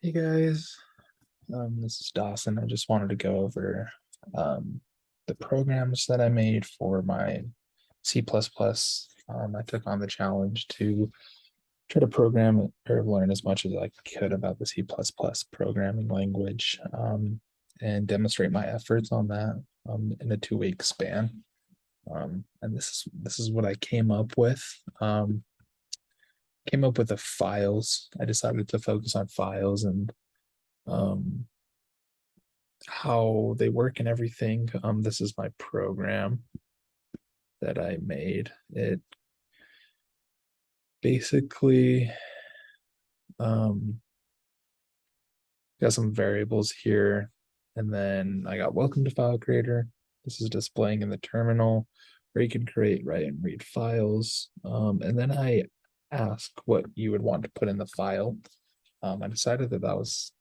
Hey guys, this is Dawson. I just wanted to go over um, the programs that I made for my C++. I took on the challenge to try to program or learn as much as I could about the C++ programming language and demonstrate my efforts on that in a 2 week span. And this is what I came up with. Came up with the files. I decided to focus on files and um, how they work and everything. This is my program that I made. It basically got some variables here, and then I got welcome to file creator. This is displaying in the terminal where you can create, write, and read files. And then I ask what you would want to put in the file. I decided that was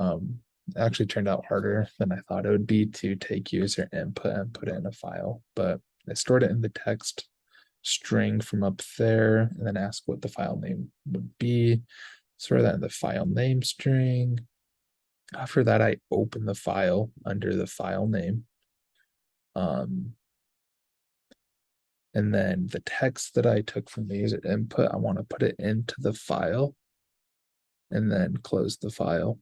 um, actually turned out harder than I thought it would be to take user input and put it in a file, but I stored it in the text string from up there and then ask what the file name would be. Store that in the file name string. After that, I open the file under the file name. And then the text that I took from the user input, I want to put it into the file and then close the file.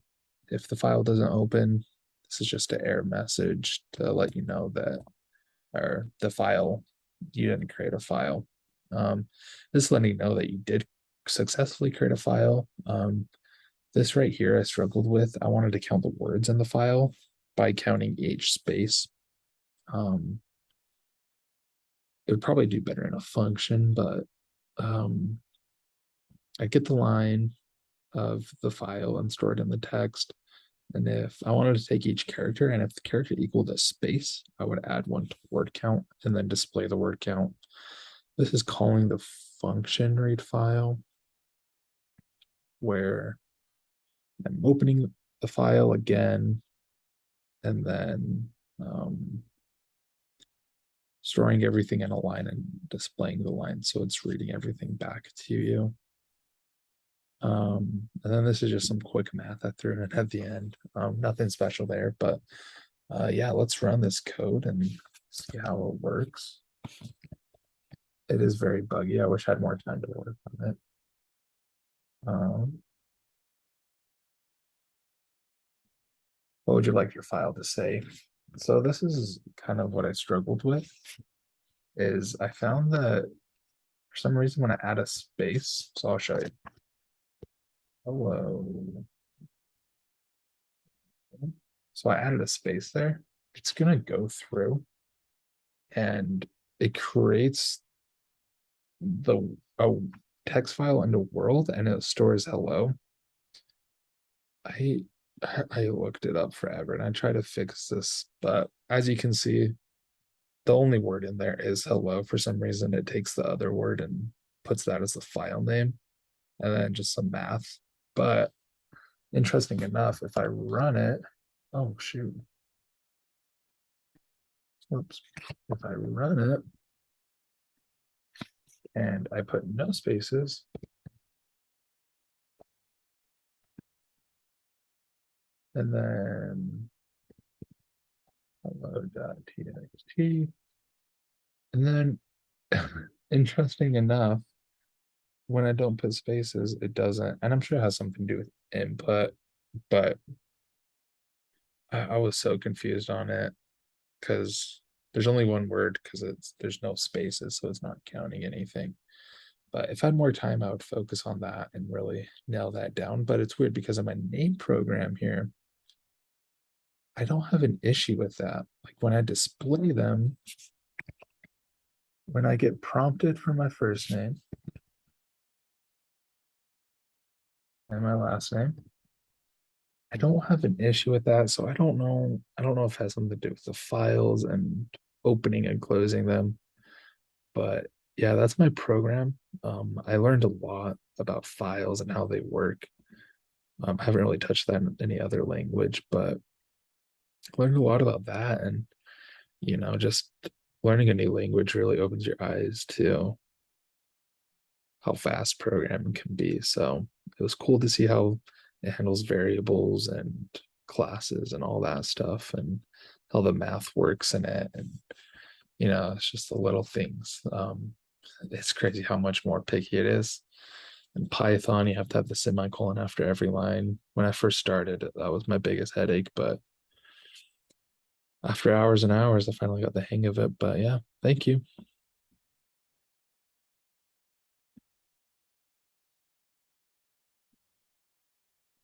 If the file doesn't open, this is just an error message to let you know that or the file, you didn't create a file. This is letting you know that you did successfully create a file. This right here I struggled with. I wanted to count the words in the file by counting each space. It would probably do better in a function, but I get the line of the file and store it in the text. And if I wanted to take each character, and if the character equaled a space, I would add one to word count and then display the word count. This is calling the function read file, where I'm opening the file again and then storing everything in a line and displaying the line so it's reading everything back to you. And then this is just some quick math I threw in at the end. Nothing special there, but yeah, let's run this code and see how it works. It is very buggy. I wish I had more time to work on it. What would you like your file to say? So this is kind of what I struggled with, is I found that for some reason when I add a space, so I'll show you. Hello. So I added a space there. It's gonna go through and it creates the a text file into world and it stores hello. I I looked it up forever and I try to fix this, but as you can see, the only word in there is hello. For some reason, it takes the other word and puts that as the file name, and then just some math. But interesting enough, if I run it, oh shoot. Oops. If I run it and I put no spaces, and then hello.txt, and then interesting enough, when I don't put spaces, it doesn't, and I'm sure it has something to do with input, but I was so confused on it because there's only one word because there's no spaces, so it's not counting anything. But if I had more time, I would focus on that and really nail that down. But it's weird because in my name program here, I don't have an issue with that. Like when I display them, when I get prompted for my first name and my last name, I don't have an issue with that. So I don't know. I don't know if it has something to do with the files and opening and closing them. But yeah, that's my program. I learned a lot about files and how they work. I haven't really touched that in any other language, but learned a lot about that. And, just learning a new language really opens your eyes to how fast programming can be. So it was cool to see how it handles variables and classes and all that stuff and how the math works in it. And, it's just the little things. It's crazy how much more picky it is. In Python, you have to have the semicolon after every line. When I first started, that was my biggest headache, but after hours and hours, I finally got the hang of it. But yeah, thank you.